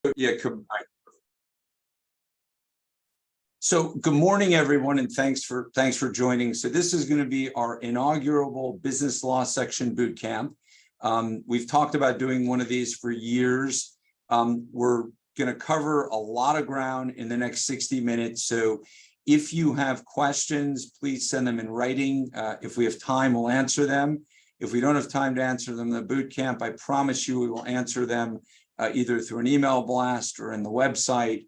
Yeah. So good morning, everyone, and thanks for joining. So this is going to be our inaugural business law section boot camp. We've talked about doing one of these for years. We're going to cover a lot of ground in the next 60 minutes. So if you have questions, please send them in writing. If we have time, we'll answer them. If we don't have time to answer them in the boot camp, I promise you we will answer them either through an email blast or in the website.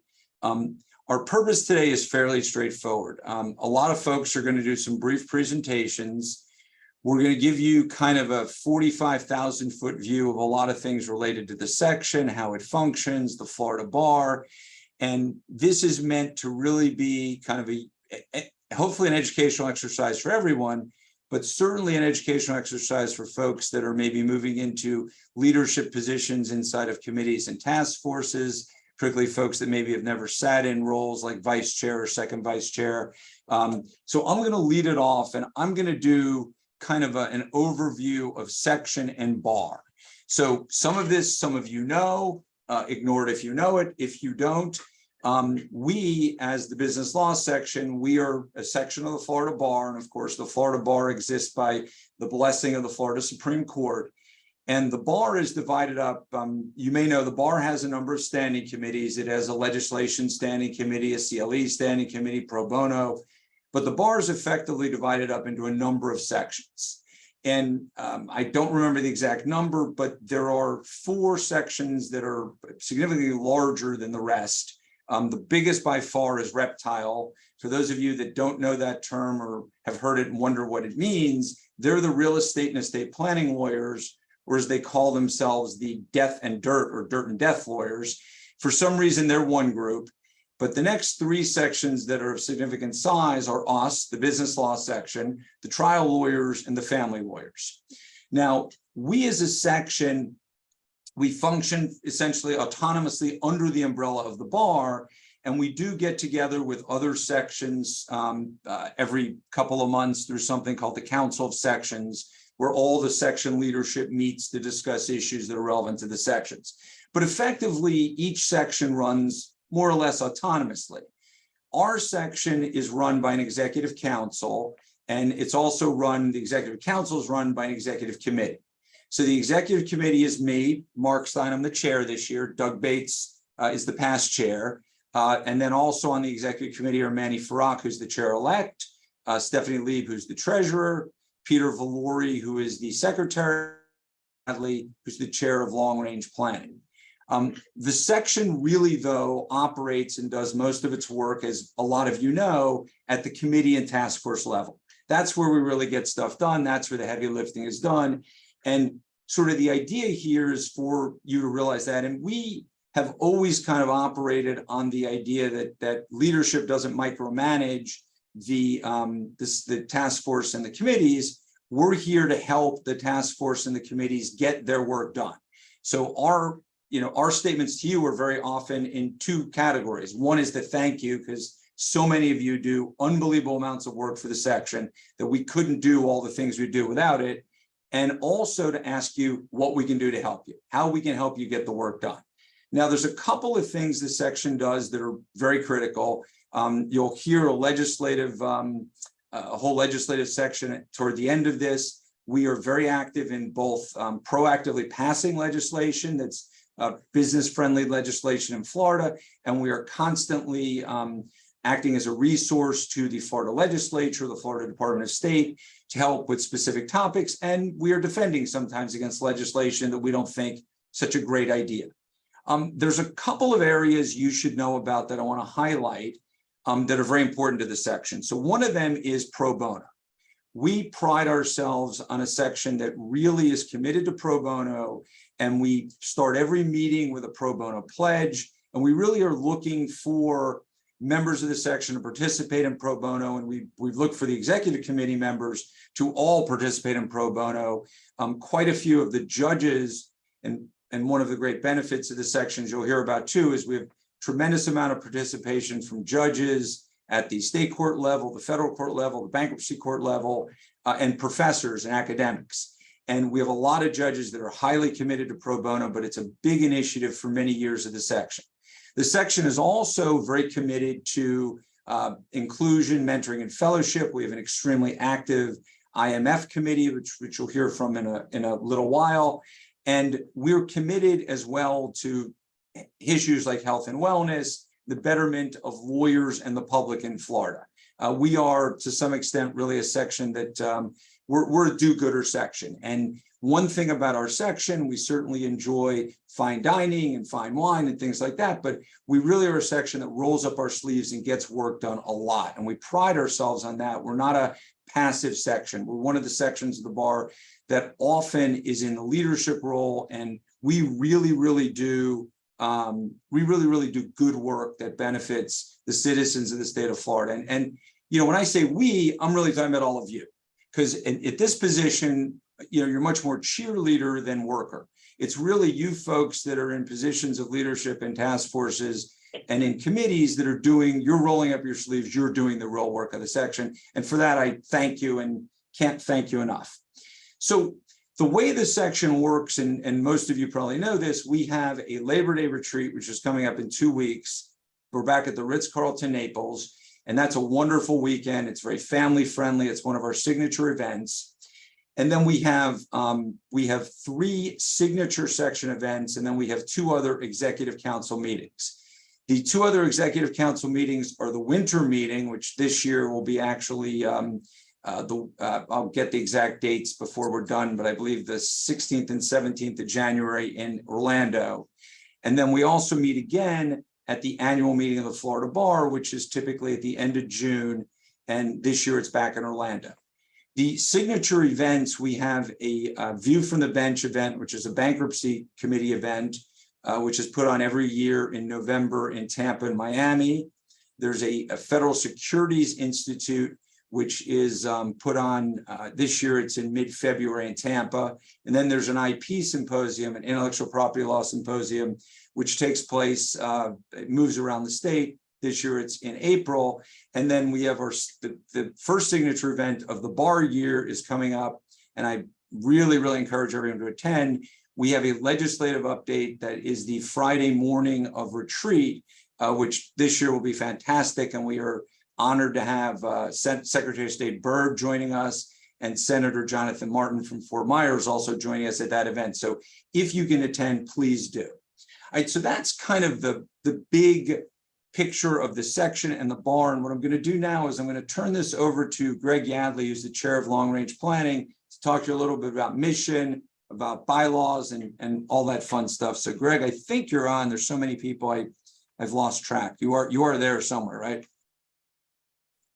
Our purpose today is fairly straightforward. A lot of folks are going to do some brief presentations. We're going to give you kind of a 45,000-foot view of a lot of things related to the section, how it functions, the Florida bar. And this is meant to really be kind of hopefully an educational exercise for everyone, but certainly an educational exercise for folks that are maybe moving into leadership positions inside of committees and task forces, particularly folks that maybe have never sat in roles like vice chair or second vice chair. So I'm going to lead it off, and I'm going to do kind of an overview of section and bar. So some of this, some of you know, ignore it if you know it. If you don't, we, as the business law section, we are a section of the Florida bar. And of course, the Florida bar exists by the blessing of the Florida Supreme Court. And the bar is divided up. You may know the bar has a number of standing committees. It has a legislation standing committee, a CLE standing committee, pro bono, but the bar is effectively divided up into a number of sections. And I don't remember the exact number, but there are 4 sections that are significantly larger than the rest. The biggest by far is reptile. For those of you that don't know that term or have heard it and wonder what it means, they're the real estate and estate planning lawyers, or as they call themselves, the death and dirt or dirt and death lawyers. For some reason, they're one group, but the next 3 sections that are of significant size are us, the business law section, the trial lawyers, and the family lawyers. Now, we as a section, we function essentially autonomously under the umbrella of the bar, and we do get together with other sections every couple of months through something called the Council of Sections, where all the section leadership meets to discuss issues that are relevant to the sections. But effectively, each section runs more or less autonomously. Our section is run by an executive council, and it's also run, the executive council is run by an executive committee. So the executive committee is me, Mark Stein, I'm the chair this year. Doug Bates is the past chair. And then also on the executive committee are Manny Farrak, who's the chair-elect, Stephanie Lieb, who's the treasurer, Peter Valori, who is the secretary, Bradley, who's the chair of long-range planning. The section really, though, operates and does most of its work, as a lot of you know, at the committee and task force level. That's where we really get stuff done. That's where the heavy lifting is done. And sort of the idea here is for you to realize that. And we have always kind of operated on the idea that leadership doesn't micromanage the task force and the committees. We're here to help the task force and the committees get their work done. So our statements to you are very often in 2 categories. One is to thank you, because so many of you do unbelievable amounts of work for the section that we couldn't do all the things we do without it. And also to ask you what we can do to help you, how we can help you get the work done. Now, there's a couple of things this section does that are very critical. You'll hear a whole legislative section toward the end of this. We are very active in both proactively passing legislation that's business-friendly legislation in Florida, and we are constantly acting as a resource to the Florida legislature, the Florida Department of State, to help with specific topics. And we are defending sometimes against legislation that we don't think such a great idea. There's a couple of areas you should know about that I want to highlight that are very important to the section. So one of them is pro bono. We pride ourselves on a section that really is committed to pro bono, and we start every meeting with a pro bono pledge. And we really are looking for members of the section to participate in pro bono, and we've looked for the executive committee members to all participate in pro bono. Quite a few of the judges, and one of the great benefits of the sections you'll hear about too, is we have tremendous amount of participation from judges at the state court level, the federal court level, the bankruptcy court level, and professors and academics. And we have a lot of judges that are highly committed to pro bono, but it's a big initiative for many years of the section. The section is also very committed to inclusion, mentoring, and fellowship. We have an extremely active IMF committee, which you'll hear from in a little while. And we're committed as well to issues like health and wellness, the betterment of lawyers and the public in Florida. We are, to some extent, really a section that we're a do-gooder section. And one thing about our section, we certainly enjoy fine dining and fine wine and things like that, but we really are a section that rolls up our sleeves and gets work done a lot. And we pride ourselves on that. We're not a passive section. We're one of the sections of the bar that often is in the leadership role, and we really do good work that benefits the citizens of the state of Florida. And you know, when I say we, I'm really talking about all of you, because at this position, you know, you're much more cheerleader than worker. It's really you folks that are in positions of leadership in task forces and in committees that are you're rolling up your sleeves, you're doing the real work of the section. And for that, I thank you and can't thank you enough. So the way the section works, and most of you probably know this, we have a Labor Day retreat, which is coming up in 2 weeks. We're back at the Ritz-Carlton, Naples, and that's a wonderful weekend. It's very family friendly. It's one of our signature events. And then we have 3 signature section events, and then we have 2 other executive council meetings. The 2 other executive council meetings are the winter meeting, which this year will be actually, I'll get the exact dates before we're done, but I believe the 16th and 17th of January in Orlando. And then we also meet again at the annual meeting of the Florida Bar, which is typically at the end of June. And this year it's back in Orlando. The signature events, we have a View from the Bench event, which is a bankruptcy committee event, which is put on every year in November in Tampa and Miami. There's a Federal Securities Institute, which is put on this year. It's in mid-February in Tampa. And then there's an IP symposium, an intellectual property law symposium, which takes place, it moves around the state. This year it's in April. And then we have the first signature event of the bar year is coming up. And I really encourage everyone to attend. We have a legislative update that is the Friday morning of retreat, which this year will be fantastic. And we are honored to have Secretary of State Byrd joining us and Senator Jonathan Martin from Fort Myers also joining us at that event. So if you can attend, please do. All right, so that's kind of the big picture of the section and the bar. And what I'm going to do now is I'm going to turn this over to Greg Yadley, who's the chair of long range planning, to talk to you a little bit about mission, about bylaws, and all that fun stuff. So Greg, I think you're on. There's so many people I've lost track. You are there somewhere, right?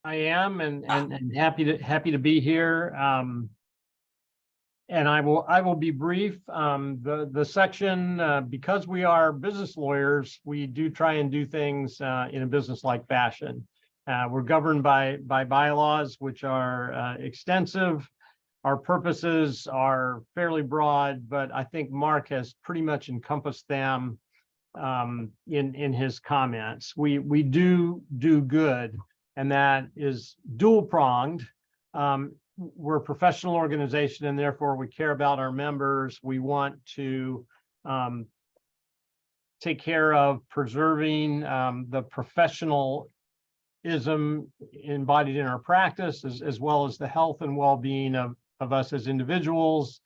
I am, and happy to be here. And I will be brief. The section, because we are business lawyers, we do try and do things in a business-like fashion. We're governed by bylaws, which are extensive. Our purposes are fairly broad, but I think Mark has pretty much encompassed them in his comments. We do good, and that is dual-pronged. We're a professional organization, and therefore we care about our members. We want to take care of preserving the professionalism embodied in our practice, as well as the health and well-being of us as individuals.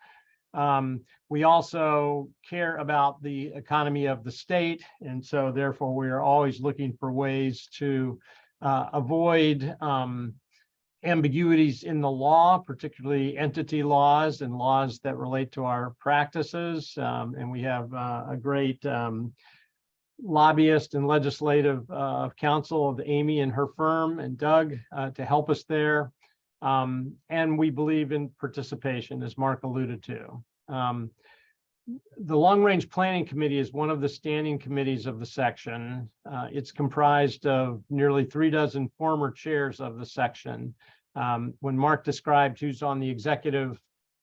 We also care about the economy of the state, and so therefore we are always looking for ways to avoid ambiguities in the law, particularly entity laws and laws that relate to our practices. And we have a great lobbyist and legislative counsel of Amy and her firm and Doug to help us there. And we believe in participation, as Mark alluded to. The Long Range Planning Committee is one of the standing committees of the section. It's comprised of nearly 36 former chairs of the section. When Mark described who's on the executive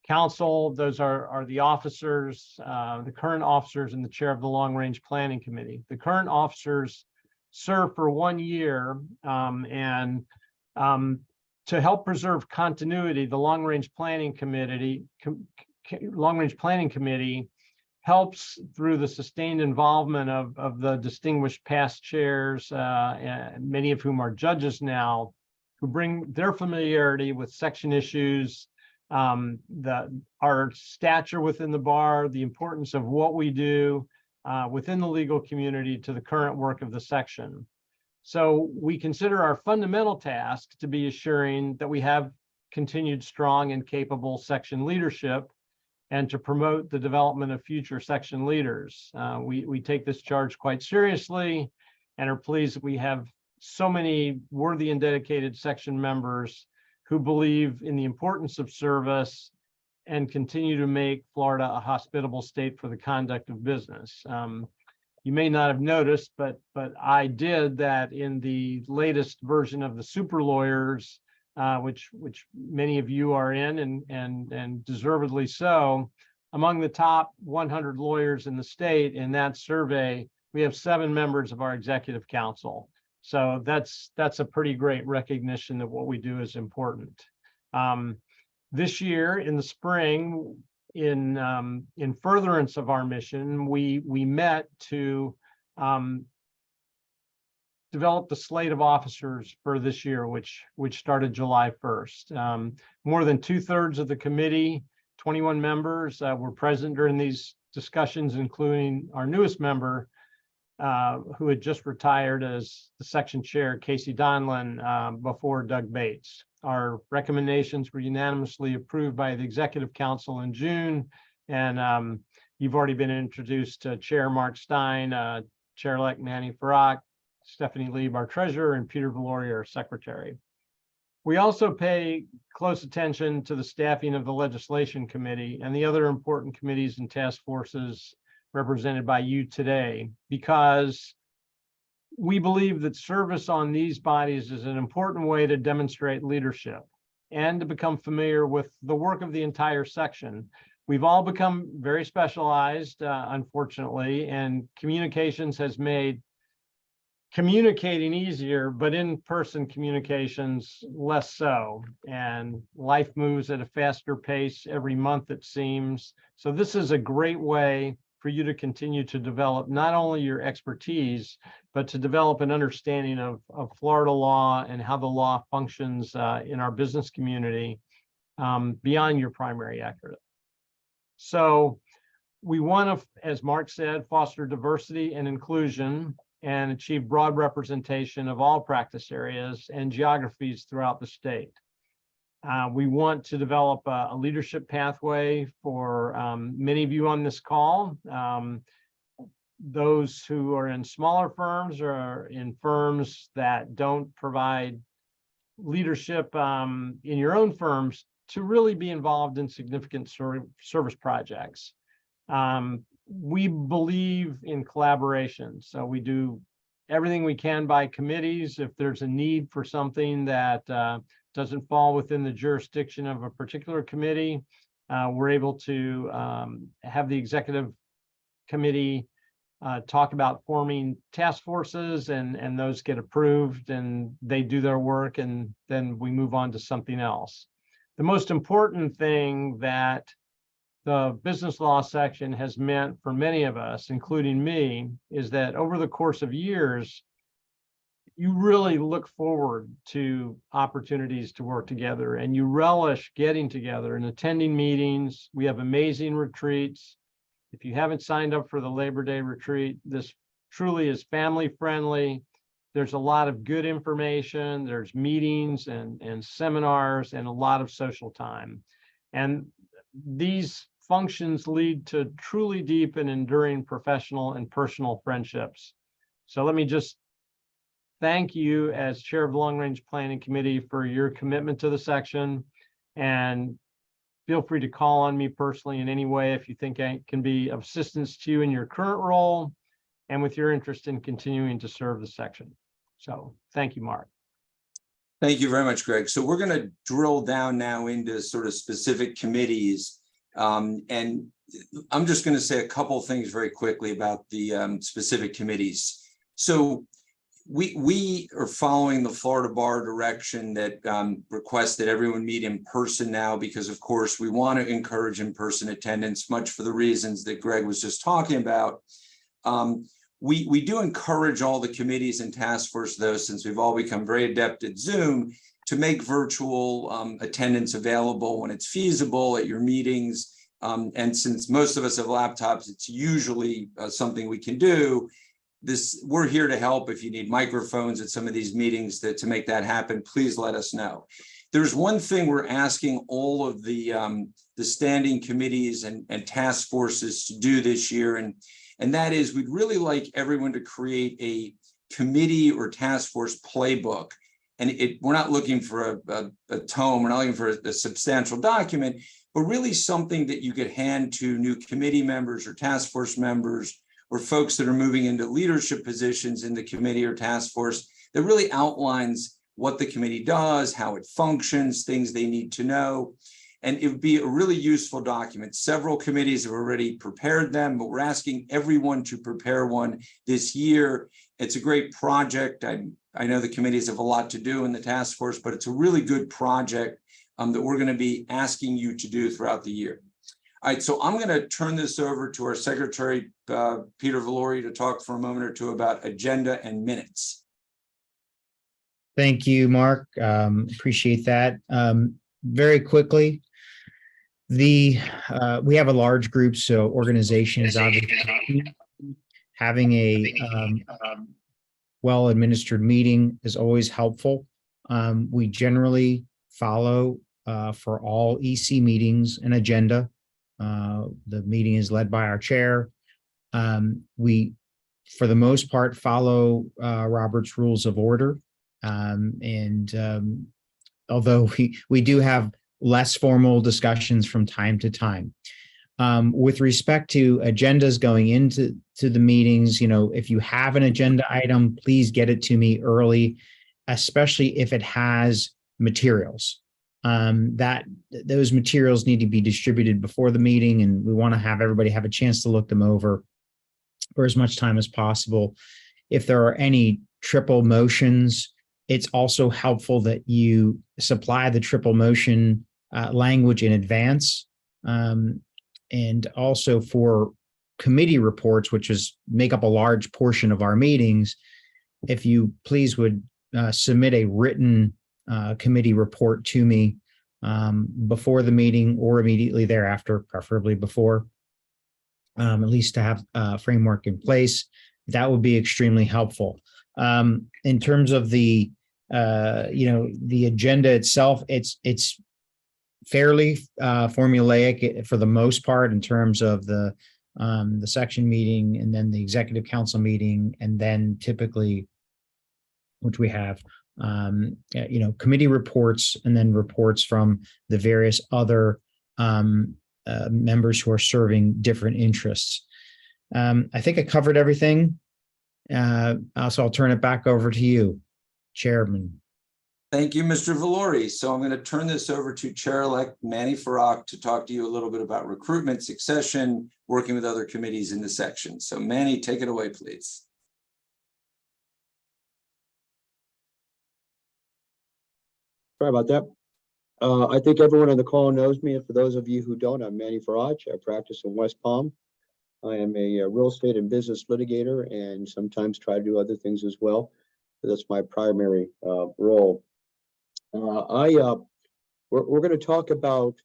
council, those are the officers, the current officers, and the chair of the Long Range Planning Committee. The current officers serve for 1 year, and to help preserve continuity, the Long Range Planning Committee Long Range Planning Committee helps through the sustained involvement of the distinguished past chairs, many of whom are judges now, who bring their familiarity with section issues, our stature within the bar, the importance of what we do within the legal community to the current work of the section. So we consider our fundamental task to be assuring that we have continued strong and capable section leadership and to promote the development of future section leaders. We take this charge quite seriously and are pleased that we have so many worthy and dedicated section members who believe in the importance of service and continue to make Florida a hospitable state for the conduct of business. You may not have noticed, but I did that in the latest version of the Super Lawyers, which many of you are in and deservedly so. Among the top 100 lawyers in the state in that survey, we have 7 members of our executive council. So that's a pretty great recognition that what we do is important. This year in the spring, in furtherance of our mission, we met to develop the slate of officers for this year, which started July 1st. More than 2/3 of the committee, 21 members, were present during these discussions, including our newest member, who had just retired as the section chair, Casey Donlin, before Doug Bates. Our recommendations were unanimously approved by the Executive Council in June, and you've already been introduced to Chair Mark Stein, Chair-elect Manny Farrak, Stephanie Lieb, our treasurer, and Peter Valori, our secretary. We also pay close attention to the staffing of the Legislation Committee and the other important committees and task forces represented by you today, because we believe that service on these bodies is an important way to demonstrate leadership and to become familiar with the work of the entire section. We've all become very specialized, unfortunately, and communications has made communicating easier, but in-person communications less so. And life moves at a faster pace every month, it seems. So this is a great way for you to continue to develop not only your expertise, but to develop an understanding of Florida law and how the law functions in our business community beyond your primary academic. So we want to, as Mark said, foster diversity and inclusion and achieve broad representation of all practice areas and geographies throughout the state. We want to develop a leadership pathway for many of you on this call. Those who are in smaller firms or in firms that don't provide leadership in your own firms to really be involved in significant service projects. We believe in collaboration, so we do everything we can by committees. If there's a need for something that doesn't fall within the jurisdiction of a particular committee, we're able to have the executive committee talk about forming task forces, and those get approved and they do their work, and then we move on to something else. The most important thing that the business law section has meant for many of us, including me, is that over the course of years, you really look forward to opportunities to work together, and you relish getting together and attending meetings. We have amazing retreats. If you haven't signed up for the Labor Day retreat, this truly is family friendly. There's a lot of good information. There's meetings and seminars and a lot of social time. And these functions lead to truly deep and enduring professional and personal friendships. So let me just thank you as chair of the Long Range Planning Committee for your commitment to the section, and feel free to call on me personally in any way if you think I can be of assistance to you in your current role and with your interest in continuing to serve the section. So thank you, Mark. Thank you very much, Greg. So we're going to drill down now into sort of specific committees. And I'm just going to say a couple of things very quickly about the specific committees. So we are following the Florida Bar direction that requests that everyone meet in person now, because of course we want to encourage in-person attendance, much for the reasons that Greg was just talking about. We do encourage all the committees and task force, though, since we've all become very adept at Zoom, to make virtual attendance available when it's feasible at your meetings. And since most of us have laptops, it's usually something we can do. We're here to help. If you need microphones at some of these meetings to make that happen, please let us know. There's one thing we're asking all of the standing committees and task forces to do this year, and that is we'd really like everyone to create a committee or task force playbook. And we're not looking for a tome, we're not looking for a substantial document, but really something that you could hand to new committee members or task force members or folks that are moving into leadership positions in the committee or task force, that really outlines what the committee does, how it functions, things they need to know. And it would be a really useful document. Several committees have already prepared them, but we're asking everyone to prepare one this year. It's a great project. I know the committees have a lot to do in the task force, but it's a really good project that we're going to be asking you to do throughout the year. All right, so I'm going to turn this over to our secretary, Peter Valori, to talk for a moment or two about agenda and minutes. Thank you, Mark. Appreciate that. Very quickly, we have a large group, so organization is obviously having a well-administered meeting is always helpful. We generally follow for all EC meetings an agenda. The meeting is led by our chair. We, for the most part, follow Robert's Rules of Order. Although we do have less formal discussions from time to time. With respect to agendas going into the meetings, if you have an agenda item, please get it to me early, especially if it has materials. Those materials need to be distributed before the meeting, and we want to have everybody have a chance to look them over for as much time as possible. If there are any triple motions, it's also helpful that you supply the triple motion language in advance. And also for committee reports, which make up a large portion of our meetings, if you please would submit a written committee report to me before the meeting or immediately thereafter, preferably before, at least to have a framework in place. That would be extremely helpful. In terms of the agenda itself, it's fairly formulaic for the most part in terms of the section meeting and then the executive council meeting, and then typically, which we have, committee reports and then reports from the various other members who are serving different interests. I think I covered everything. So I'll turn it back over to you, Chairman. Thank you, Mr. Valori. So I'm going to turn this over to Chair-elect Manny Farag to talk to you a little bit about recruitment, succession, working with other committees in the section. So Manny, take it away, please. Sorry about that. I think everyone on the call knows me, and for those of you who don't, I'm Manny Farag. I practice in West Palm. I am a real estate and business litigator, and sometimes try to do other things as well. So that's my primary role. We're going to talk about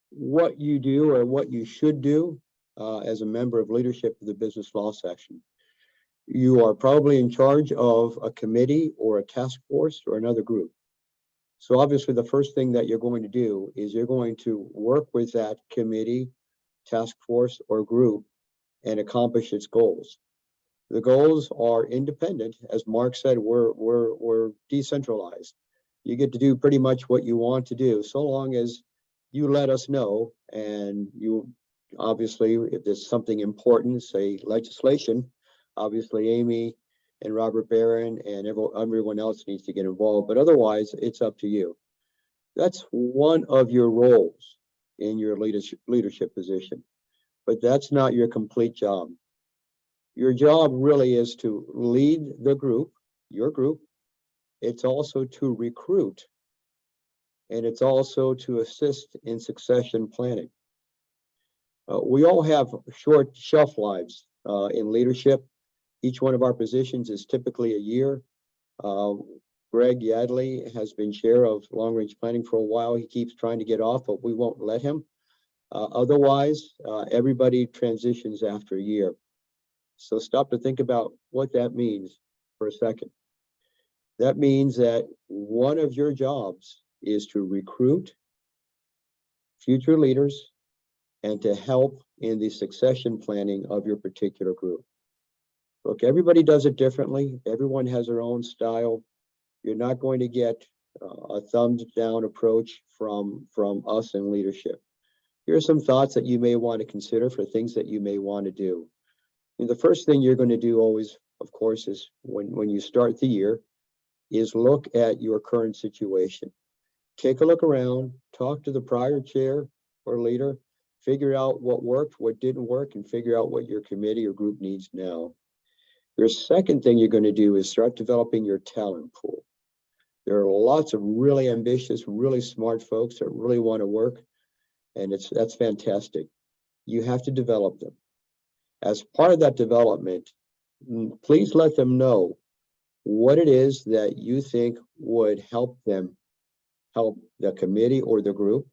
what you do or what you should do as a member of leadership of the business law section. You are probably in charge of a committee or a task force or another group. So obviously the first thing that you're going to do is you're going to work with that committee, task force, or group and accomplish its goals. The goals are independent. As Mark said, we're decentralized. You get to do pretty much what you want to do, so long as you let us know. And you obviously, if there's something important, say legislation, obviously Amy and Robert Barron and everyone else needs to get involved. But otherwise, it's up to you. That's one of your roles in your leadership position, but that's not your complete job. Your job really is to lead the group, your group. It's also to recruit, and it's also to assist in succession planning. We all have short shelf lives in leadership. Each one of our positions is typically a year. Greg Yadley has been chair of long-range planning for a while. He keeps trying to get off, but we won't let him. Otherwise, everybody transitions after a year. So stop to think about what that means for a second. That means that one of your jobs is to recruit future leaders and to help in the succession planning of your particular group. Look, everybody does it differently. Everyone has their own style. You're not going to get a thumbs down approach from us in leadership. Here are some thoughts that you may want to consider for things that you may want to do. And the first thing you're going to do always, of course, is when you start the year, is look at your current situation. Take a look around, talk to the prior chair or leader, figure out what worked, what didn't work, and figure out what your committee or group needs now. Your second thing you're going to do is start developing your talent pool. There are lots of really ambitious, really smart folks that really want to work, and that's fantastic. You have to develop them. As part of that development, please let them know what it is that you think would help them, help the committee or the group,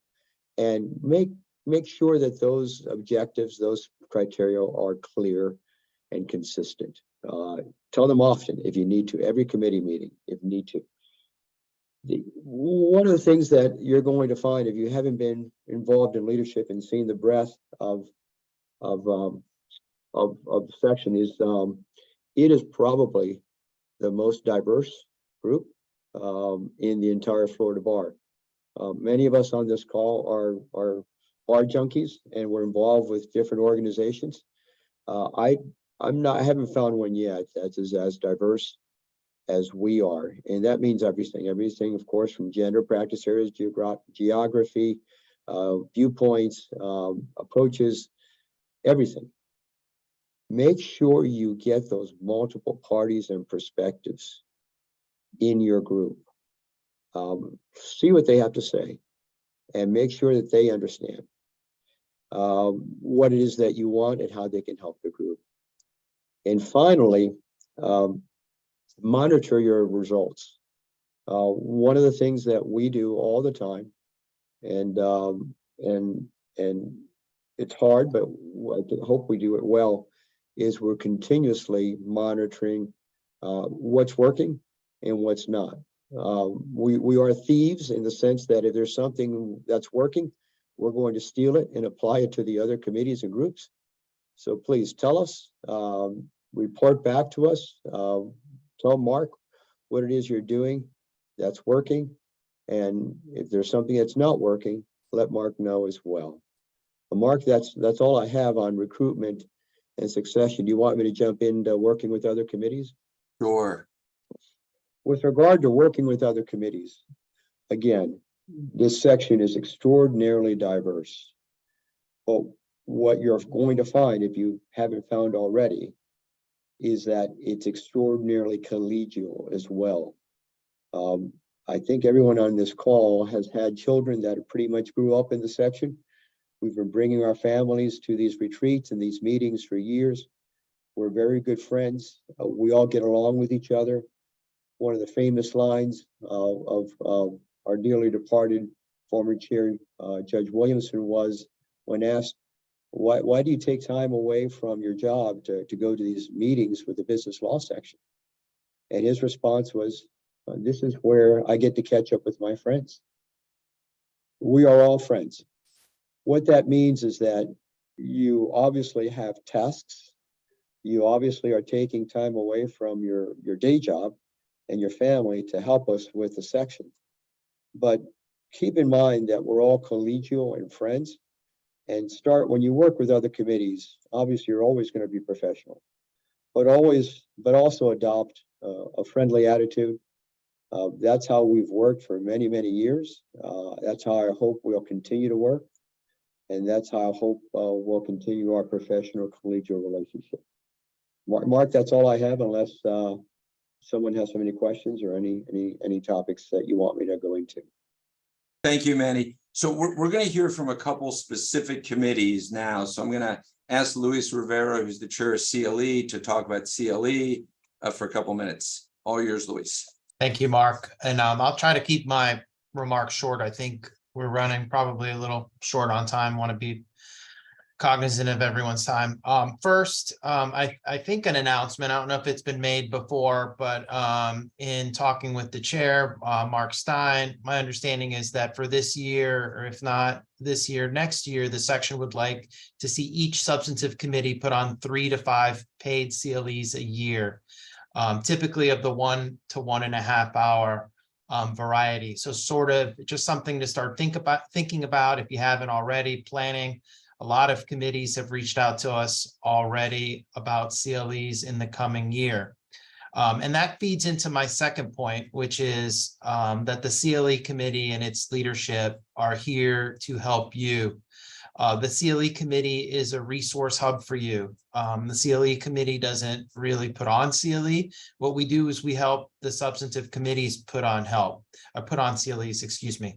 and make sure that those objectives, those criteria are clear and consistent. Tell them often if you need to, every committee meeting if you need to. One of the things that you're going to find if you haven't been involved in leadership and seen the breadth of the section is it is probably the most diverse group in the entire Florida bar. Many of us on this call are bar junkies, and we're involved with different organizations. I haven't found one yet that is as diverse as we are, and that means everything, of course, from gender, practice areas, geography, viewpoints, approaches, everything. Make sure you get those multiple parties and perspectives in your group. See what they have to say and make sure that they understand what it is that you want and how they can help the group. And finally, monitor your results. One of the things that we do all the time, and it's hard, but I hope we do it well, is we're continuously monitoring what's working and what's not. We are thieves in the sense that if there's something that's working, we're going to steal it and apply it to the other committees and groups. So please tell us, report back to us, tell Mark what it is you're doing that's working. And if there's something that's not working, let Mark know as well. Mark, that's all I have on recruitment and succession. Do you want me to jump into working with other committees? Sure. With regard to working with other committees, again, this section is extraordinarily diverse. But what you're going to find, if you haven't found already, is that it's extraordinarily collegial as well. I think everyone on this call has had children that pretty much grew up in the section. We've been bringing our families to these retreats and these meetings for years. We're very good friends. We all get along with each other. One of the famous lines of our dearly departed former chair, Judge Williamson, was when asked, why do you take time away from your job to go to these meetings with the business law section? And his response was, this is where I get to catch up with my friends. We are all friends. What that means is that you obviously have tasks. You obviously are taking time away from your day job and your family to help us with the section. But keep in mind that we're all collegial and friends. And when you work with other committees, obviously you're always going to be professional, but also adopt a friendly attitude. That's how we've worked for many, many years. That's how I hope we'll continue to work. And that's how I hope we'll continue our professional collegial relationship. Mark, that's all I have unless someone has so many questions or any topics that you want me to go into. Thank you, Manny. So we're going to hear from a couple specific committees now. So I'm going to ask Luis Rivera, who's the chair of CLE, to talk about CLE for a couple minutes. All yours, Luis. Thank you, Mark. And I'll try to keep my remarks short. I think we're running probably a little short on time. Want to be cognizant of everyone's time. First, I think an announcement, I don't know if it's been made before, but in talking with the chair, Mark Stein, my understanding is that for this year, or if not this year, next year, the section would like to see each substantive committee put on 3 to 5 paid CLEs a year, typically of the 1 to 1.5 hour variety. So sort of just something to start thinking about if you haven't already, planning. A lot of committees have reached out to us already about CLEs in the coming year. And that feeds into my second point, which is that the CLE committee and its leadership are here to help you. The CLE committee is a resource hub for you. The CLE committee doesn't really put on CLE. What we do is we help the substantive committees put on CLEs, excuse me.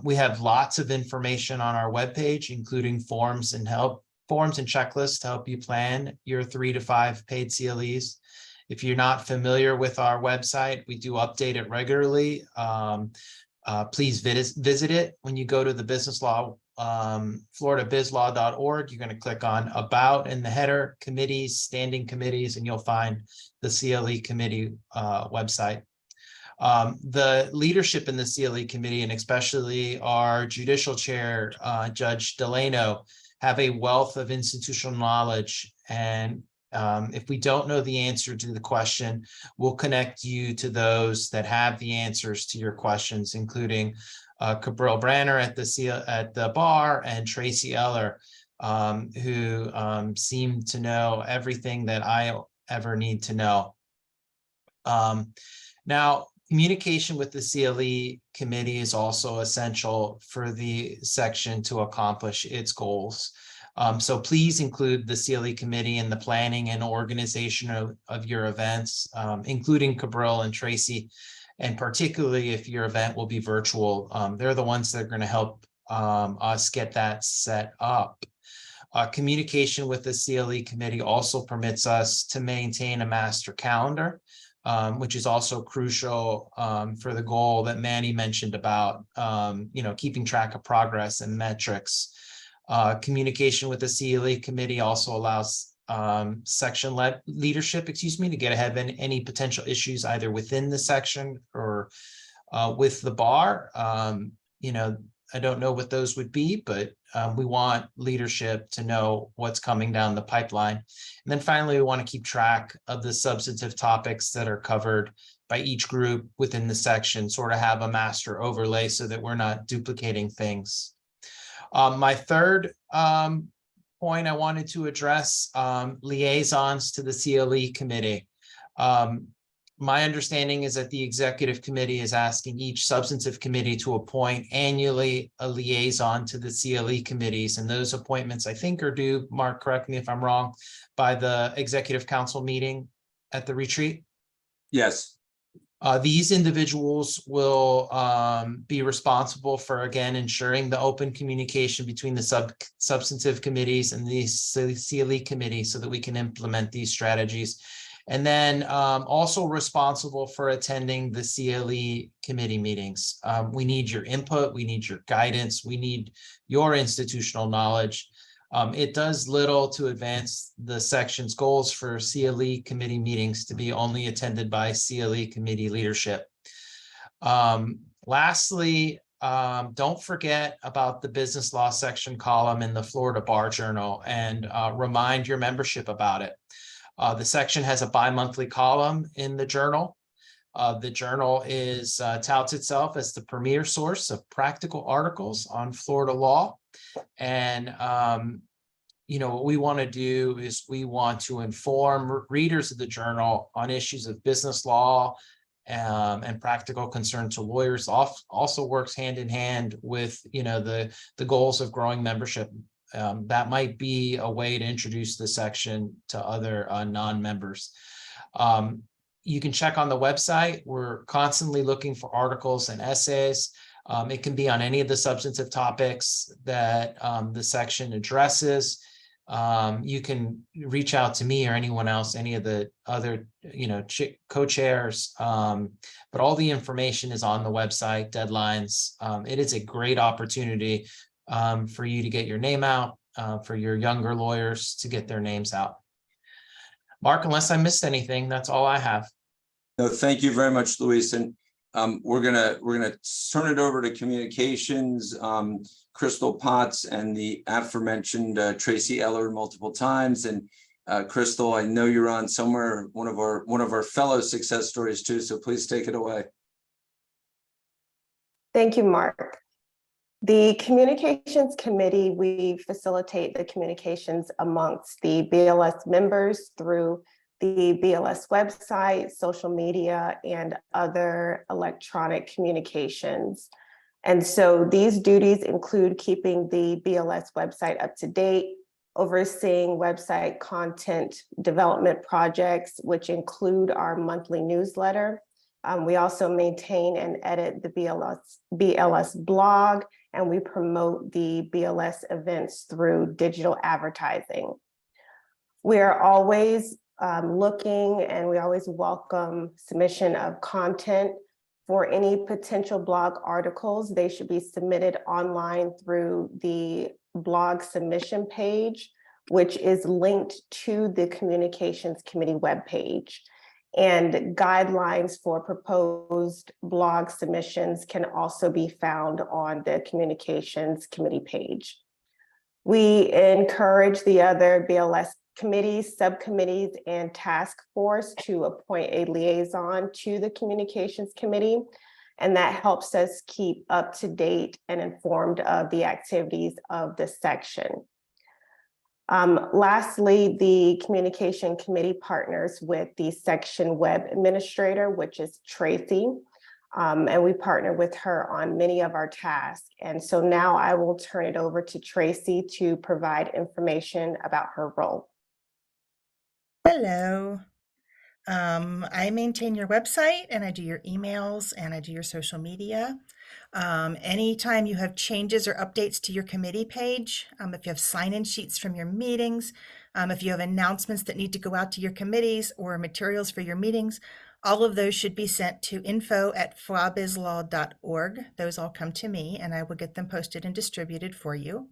We have lots of information on our webpage, including forms and checklists to help you plan your 3 to 5 paid CLEs. If you're not familiar with our website, we do update it regularly. Please visit it. When you go to the business law, floridabizlaw.org, you're going to click on About in the header, Committees, Standing Committees, and you'll find the CLE committee website. The leadership in the CLE committee, and especially our judicial chair, Judge Delano, have a wealth of institutional knowledge. And if we don't know the answer to the question, we'll connect you to those that have the answers to your questions, including Cabral Branner at the bar and Tracy Eller, who seem to know everything that I ever need to know. Now, communication with the CLE committee is also essential for the section to accomplish its goals. So please include the CLE committee in the planning and organization of your events, including Cabral and Tracy, and particularly if your event will be virtual. They're the ones that are going to help us get that set up. Communication with the CLE committee also permits us to maintain a master calendar, which is also crucial for the goal that Manny mentioned about, keeping track of progress and metrics. Communication with the CLE committee also allows section leadership, to get ahead of any potential issues either within the section or with the bar. I don't know what those would be, but we want leadership to know what's coming down the pipeline. And then finally, we want to keep track of the substantive topics that are covered by each group within the section, sort of have a master overlay so that we're not duplicating things. My third point I wanted to address, liaisons to the CLE committee. My understanding is that the executive committee is asking each substantive committee to appoint annually a liaison to the CLE committees. And those appointments, I think, are due, Mark, correct me if I'm wrong, by the executive council meeting at the retreat. Yes. These individuals will be responsible for, again, ensuring the open communication between the substantive committees and the CLE committee so that we can implement these strategies. And then also responsible for attending the CLE committee meetings. We need your input, we need your guidance, we need your institutional knowledge. It does little to advance the section's goals for CLE committee meetings to be only attended by CLE committee leadership. Lastly, don't forget about the business law section column in the Florida Bar Journal and remind your membership about it. The section has a bi-monthly column in the journal. The journal touts itself as the premier source of practical articles on Florida law. And, what we want to do is we want to inform readers of the journal on issues of business law and practical concern to lawyers. Also works hand in hand with, the goals of growing membership That might be a way to introduce the section to other non-members. You can check on the website. We're constantly looking for articles and essays. It can be on any of the substantive topics that the section addresses. You can reach out to me or anyone else, any of the other, co-chairs. But all the information is on the website, deadlines. It is a great opportunity for you to get your name out, for your younger lawyers to get their names out. Mark, unless I missed anything, that's all I have. No, thank you very much, Luis. And we're gonna turn it over to communications, Crystal Potts and the aforementioned Tracy Eller multiple times. And Crystal, I know you're on somewhere, one of our fellow success stories too. So please take it away. Thank you, Mark. The Communications Committee, we facilitate the communications amongst the BLS members through the BLS website, social media, and other electronic communications. And so these duties include keeping the BLS website up to date, overseeing website content development projects, which include our monthly newsletter. We also maintain and edit the BLS blog, and we promote the BLS events through digital advertising. We are always looking, and we always welcome submission of content. For any potential blog articles, they should be submitted online through the blog submission page, which is linked to the Communications Committee webpage. And guidelines for proposed blog submissions can also be found on the Communications Committee page. We encourage the other BLS committees, subcommittees, and task force to appoint a liaison to the Communications Committee, and that helps us keep up to date and informed of the activities of the section. Lastly, the Communication Committee partners with the section web administrator, which is Tracy, and we partner with her on many of our tasks. And so now I will turn it over to Tracy to provide information about her role. Hello. I maintain your website, and I do your emails, and I do your social media. Anytime you have changes or updates to your committee page, if you have sign-in sheets from your meetings, if you have announcements that need to go out to your committees or materials for your meetings, all of those should be sent to info@fwabislaw.org. Those all come to me, and I will get them posted and distributed for you.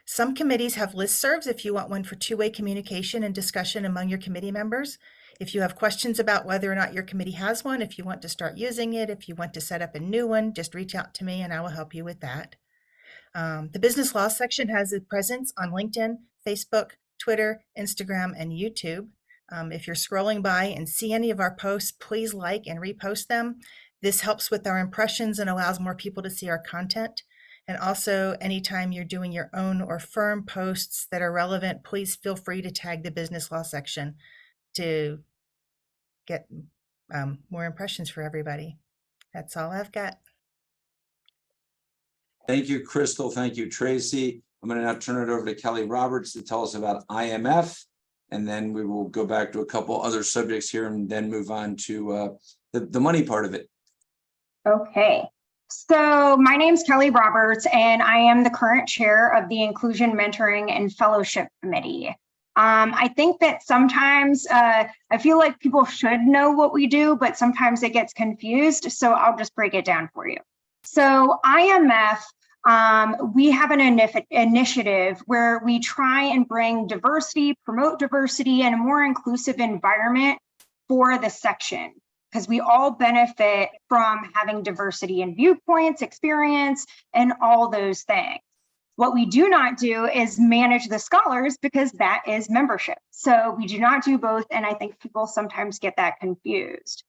Some committees have listservs if you want one for two-way communication and discussion among your committee members. If you have questions about whether or not your committee has one, if you want to start using it, if you want to set up a new one, just reach out to me and I will help you with that. The business law section has a presence on LinkedIn, Facebook, Twitter, Instagram, and YouTube. If you're scrolling by and see any of our posts, please like and repost them. This helps with our impressions and allows more people to see our content. And also, anytime you're doing your own or firm posts that are relevant, please feel free to tag the business law section to get more impressions for everybody. That's all I've got. Thank you, Crystal. Thank you, Tracy. I'm going to now turn it over to Kelly Roberts to tell us about IMF, and then we will go back to a couple other subjects here and then move on to the money part of it. Okay. So my name's Kelly Roberts, and I am the current chair of the Inclusion Mentoring and Fellowship Committee. I think that sometimes I feel like people should know what we do, but sometimes it gets confused. So I'll just break it down for you. So IMF, we have an initiative where we try and bring diversity, promote diversity, and a more inclusive environment for the section, because we all benefit from having diversity in viewpoints, experience, and all those things. What we do not do is manage the scholars, because that is membership. So we do not do both, and I think people sometimes get that confused.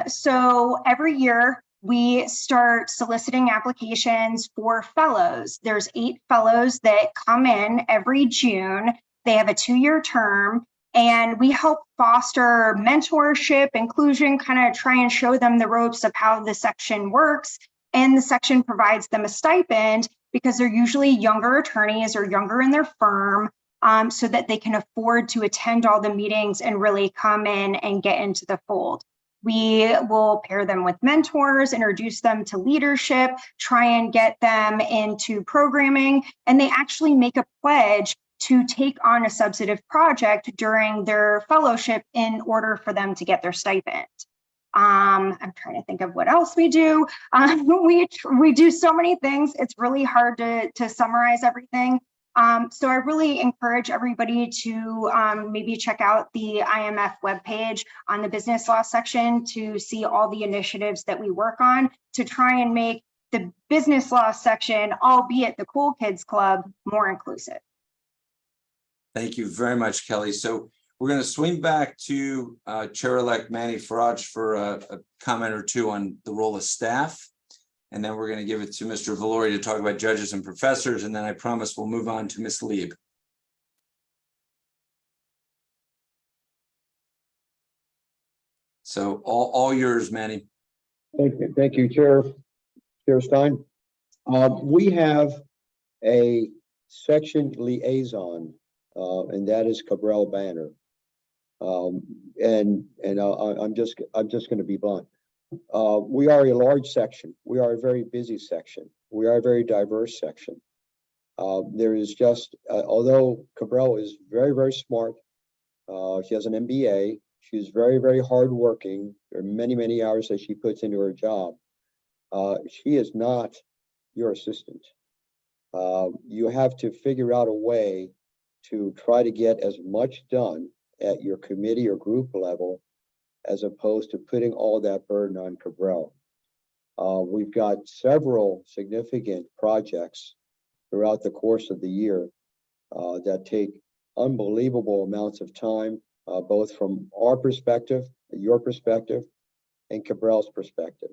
So every year we start soliciting applications for fellows. There's 8 fellows that come in every June. They have a 2-year term, and we help foster mentorship, inclusion, kind of try and show them the ropes of how the section works. And the section provides them a stipend because they're usually younger attorneys or younger in their firm, so that they can afford to attend all the meetings and really come in and get into the fold. We will pair them with mentors, introduce them to leadership, try and get them into programming, and they actually make a pledge to take on a substantive project during their fellowship in order for them to get their stipend. I'm trying to think of what else we do. We do so many things. It's really hard to summarize everything. So I really encourage everybody to maybe check out the IMF webpage on the business law section to see all the initiatives that we work on to try and make the business law section, albeit the Cool Kids Club, more inclusive. Thank you very much, Kelly. So we're going to swing back to Chair-elect Manny Faraj for a comment or two on the role of staff. And then we're going to give it to Mr. Valori to talk about judges and professors. And then I promise we'll move on to Ms. Lieb. So all yours, Manny. Thank you, Chair Stein. We have a section liaison, and that is Cabral Banner. I'm just going to be blunt. We are a large section. We are a very busy section. We are a very diverse section. There is just, although Cabral is very, very smart, she has an MBA. She's very, very hardworking. There are many, many hours that she puts into her job. She is not your assistant. You have to figure out a way to try to get as much done at your committee or group level as opposed to putting all that burden on Cabral. We've got several significant projects throughout the course of the year that take unbelievable amounts of time, both from our perspective, your perspective, and Cabral's perspective.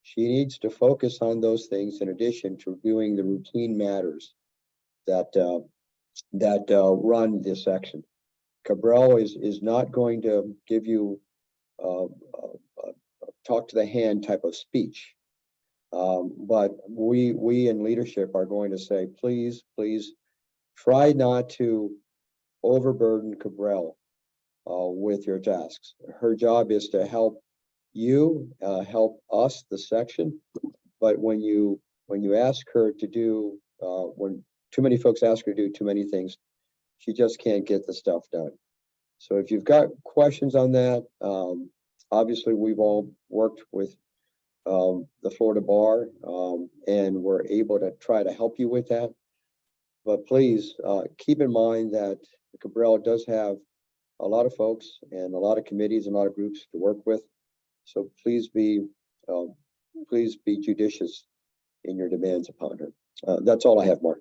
She needs to focus on those things in addition to doing the routine matters that run this section. Cabral is not going to give you talk to the hand type of speech. But we in leadership are going to say, please try not to overburden Cabral with your tasks. Her job is to help you, help us, the section. But when you ask her to do, when too many folks ask her to do too many things, she just can't get the stuff done. So if you've got questions on that, obviously we've all worked with the Florida Bar, and we're able to try to help you with that. But please keep in mind that Cabral does have a lot of folks and a lot of committees and a lot of groups to work with. So please be judicious in your demands upon her. That's all I have, Mark.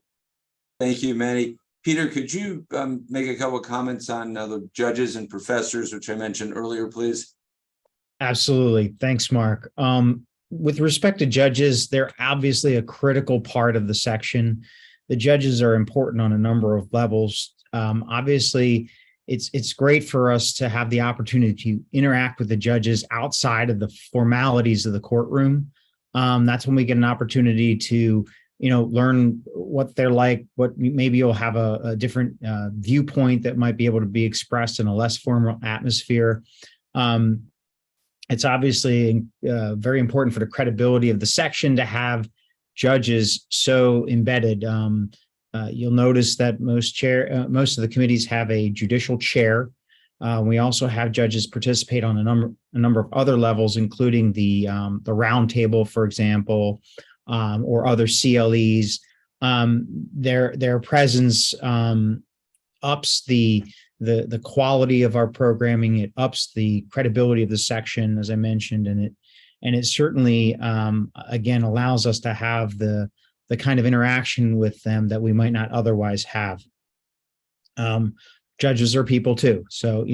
Thank you, Manny. Peter, could you make a couple of comments on the judges and professors, which I mentioned earlier, please? Absolutely. Thanks, Mark. With respect to judges, they're obviously a critical part of the section. The judges are important on a number of levels. Obviously, it's great for us to have the opportunity to interact with the judges outside of the formalities of the courtroom. That's when we get an opportunity to learn what they're like, what maybe you'll have a different viewpoint that might be able to be expressed in a less formal atmosphere. It's obviously very important for the credibility of the section to have judges so embedded. You'll notice that most of the committees have a judicial chair. We also have judges participate on a number of other levels, including the round table, for example, or other CLEs. Their presence ups the quality of our programming. It ups the credibility of the section, as I mentioned, and it certainly again allows us to have the kind of interaction with them that we might not otherwise have. Judges are people too, so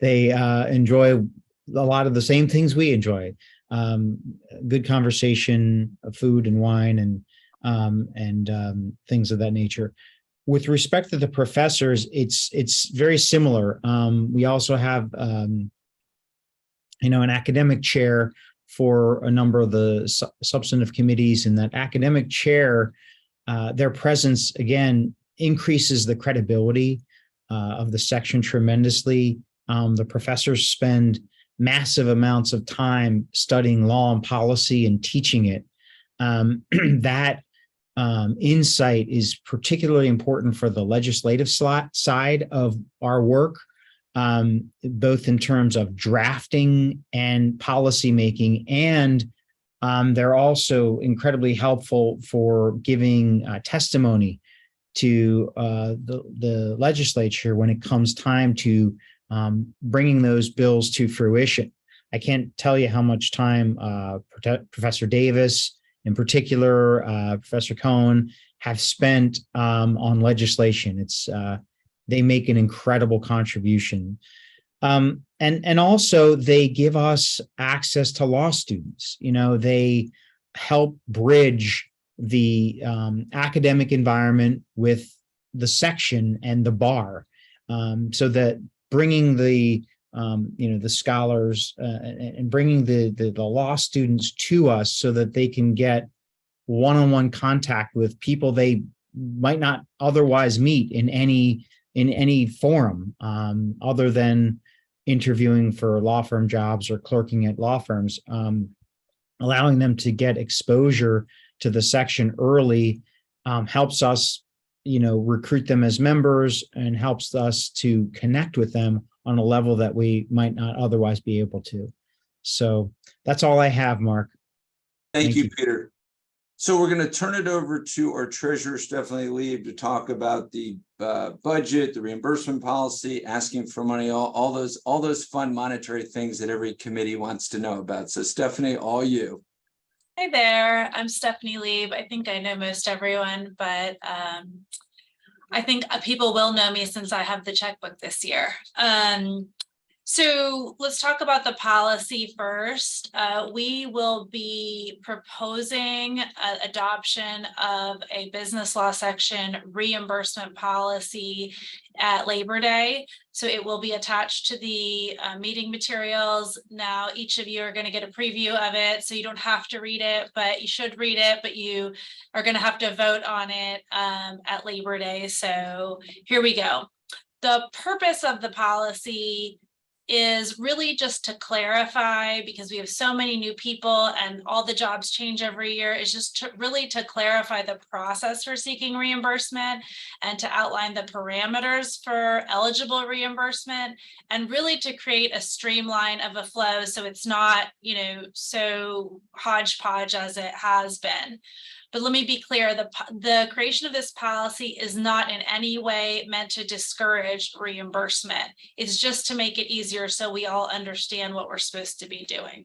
they enjoy a lot of the same things we enjoy. Good conversation, food and wine, and things of that nature. With respect to the professors, it's very similar. We also have an academic chair for a number of the substantive committees, and that academic chair their presence, again, increases the credibility of the section tremendously. The professors spend massive amounts of time studying law and policy and teaching it. That insight is particularly important for the legislative side of our work, both in terms of drafting and policy making, and they're also incredibly helpful for giving testimony to the legislature when it comes time to bringing those bills to fruition. I can't tell you how much time Professor Davis, in particular, Professor Cohen, have spent on legislation. It's they make an incredible contribution. And also they give us access to law students. You know, they help bridge the academic environment with the section and the bar, so that bringing the the scholars and bringing the law students to us so that they can get one-on-one contact with people they might not otherwise meet in any forum other than interviewing for law firm jobs or clerking at law firms, allowing them to get exposure to the section early helps us, recruit them as members and helps us to connect with them on a level that we might not otherwise be able to. So that's all I have, Mark. Thank you, Peter. So we're going to turn it over to our treasurer, Stephanie Lieb, to talk about the budget, the reimbursement policy, asking for money, all those fun monetary things that every committee wants to know about. So Stephanie, all you. Hi there, I'm Stephanie Lieb. I think I know most everyone, but I think people will know me since I have the checkbook this year. So let's talk about the policy first. We will be proposing adoption of a business law section reimbursement policy at Labor Day. So it will be attached to the meeting materials. Now, each of you are going to get a preview of it, so you don't have to read it, but you should read it, but you are going to have to vote on it at Labor Day. So here we go. The purpose of the policy is really just to clarify, because we have so many new people and all the jobs change every year, is just to clarify the process for seeking reimbursement and to outline the parameters for eligible reimbursement, and really to create a streamline of a flow so it's not, so hodgepodge as it has been. But let me be clear, the creation of this policy is not in any way meant to discourage reimbursement. It's just to make it easier so we all understand what we're supposed to be doing.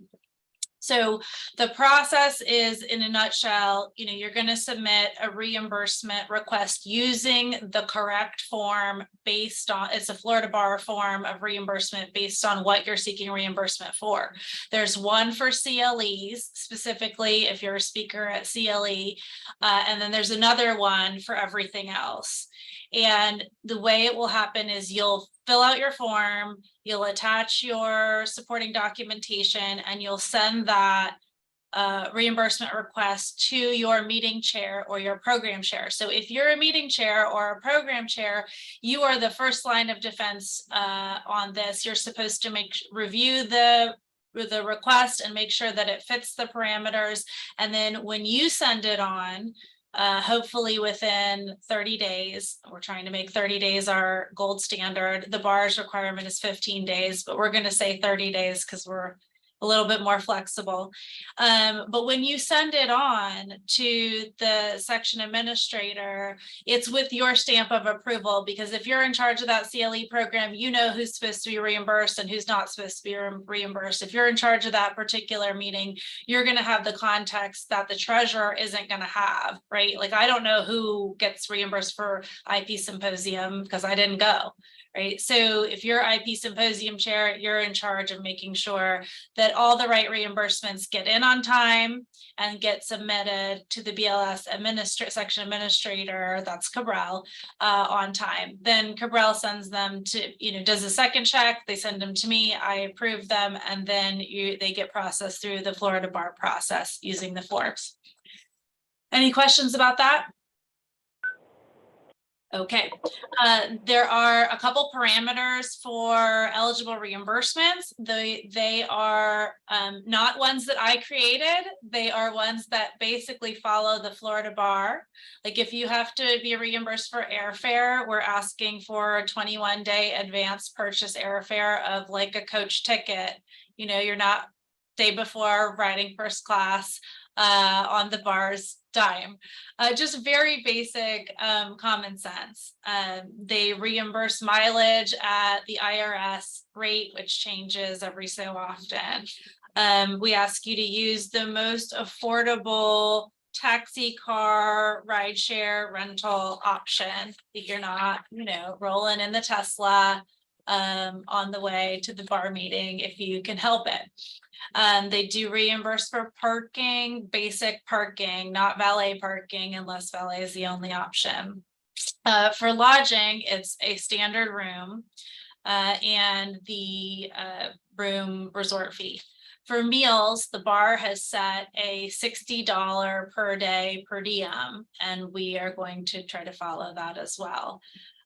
So the process is, in a nutshell, you're going to submit a reimbursement request using the correct form based on, it's a Florida Bar form of reimbursement based on what you're seeking reimbursement for. There's one for CLEs, specifically if you're a speaker at CLE, and then there's another one for everything else. And the way it will happen is you'll fill out your form, you'll attach your supporting documentation, and you'll send that reimbursement request to your meeting chair or your program chair. So if you're a meeting chair or a program chair, you are the first line of defense on this. You're supposed to review the request and make sure that it fits the parameters. And then when you send it on, hopefully within 30 days, we're trying to make 30 days our gold standard. The bar's requirement is 15 days, but we're going to say 30 days because we're a little bit more flexible. But when you send it on to the section administrator, it's with your stamp of approval, because if you're in charge of that CLE program, you know who's supposed to be reimbursed and who's not supposed to be reimbursed. If you're in charge of that particular meeting, you're going to have the context that the treasurer isn't going to have, right? Like, I don't know who gets reimbursed for IP symposium because I didn't go. Right. So if you're IP symposium chair, you're in charge of making sure that all the right reimbursements get in on time and get submitted to the BLS section administrator, that's Cabral, on time. Then Cabral sends them to, does a second check, they send them to me, I approve them, and then they get processed through the Florida Bar process using the forms. Any questions about that? Okay, there are a couple parameters for eligible reimbursements. They are not ones that I created. They are ones that basically follow the Florida bar. Like if you have to be reimbursed for airfare, we're asking for a 21-day advance purchase airfare of like a coach ticket. You know, you're not day before riding first class on the bar's dime. Just very basic common sense. They reimburse mileage at the IRS rate, which changes every so often. We ask you to use the most affordable taxi, car, rideshare, rental option. You're not, you know, rolling in the Tesla on the way to the bar meeting if you can help it. They do reimburse for parking, basic parking, not valet parking unless valet is the only option. For lodging, it's a standard room and the room resort fee. For meals, the bar has set a $60 per day per diem, and we are going to try to follow that as well.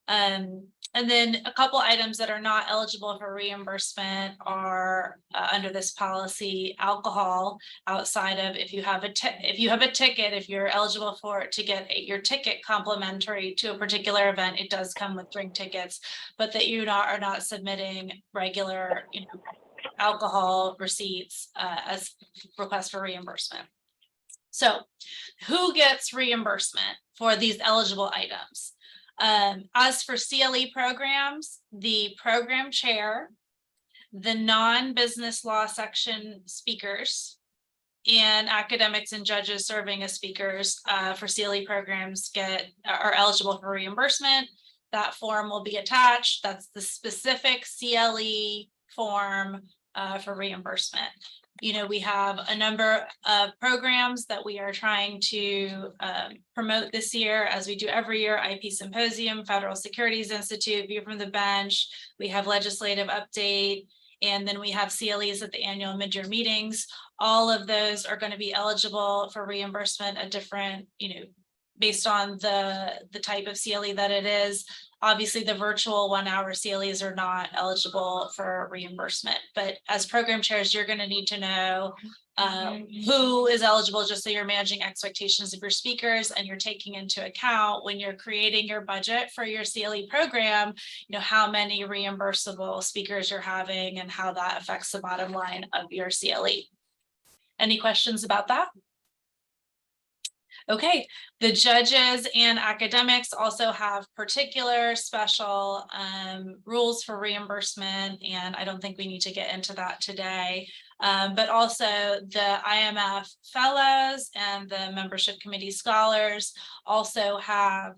And then a couple items that are not eligible for reimbursement are under this policy, alcohol outside of if you have a ticket, if you're eligible for it to get your ticket complimentary to a particular event, it does come with drink tickets, but that you are not submitting regular, you know, alcohol receipts as requests for reimbursement. So who gets reimbursement for these eligible items? As for CLE programs, the program chair, the non-business law section speakers, and academics and judges serving as speakers for CLE programs are eligible for reimbursement. That form will be attached. That's the specific CLE form for reimbursement. You know, we have a number of programs that we are trying to promote this year, as we do every year: IP Symposium, Federal Securities Institute, View from the Bench. We have legislative update, and then we have CLEs at the annual mid-year meetings. All of those are going to be eligible for reimbursement at different, you know, based on the type of CLE that it is. Obviously, the virtual 1 hour CLEs are not eligible for reimbursement, but as program chairs, you're going to need to know who is eligible, just so you're managing expectations of your speakers, and you're taking into account when you're creating your budget for your CLE program, you know, how many reimbursable speakers you're having and how that affects the bottom line of your CLE. Any questions about that? Okay, the judges and academics also have particular special rules for reimbursement, and I don't think we need to get into that today. But also the IMF fellows and the membership committee scholars also have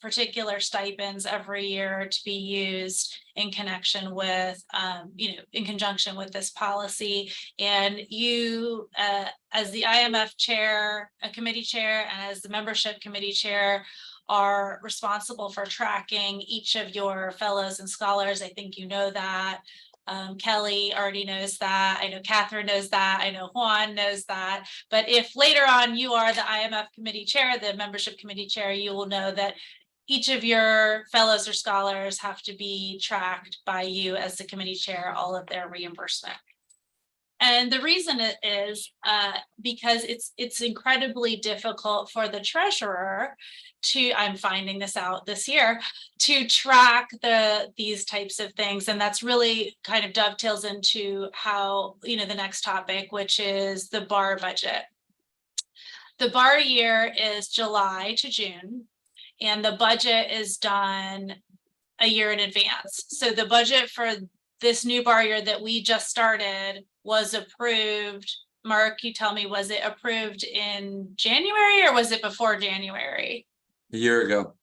particular stipends every year to be used in connection with, you know, in conjunction with this policy. And you, as the IMF chair, a committee chair, and as the membership committee chair, are responsible for tracking each of your fellows and scholars. I think you know that. Kelly already knows that. I know Catherine knows that. I know Juan knows that. But if later on you are the IMF committee chair, the membership committee chair, you will know that each of your fellows or scholars have to be tracked by you as the committee chair, all of their reimbursement. And the reason it is because it's incredibly difficult for the treasurer to, I'm finding this out this year, to track these types of things. And that's really kind of dovetails into how, you know, the next topic, which is the bar budget. The bar year is July to June, and the budget is done a year in advance. So the budget for this new bar year that we just started was approved. Mark, you tell me, was it approved in January or was it before January? A year ago.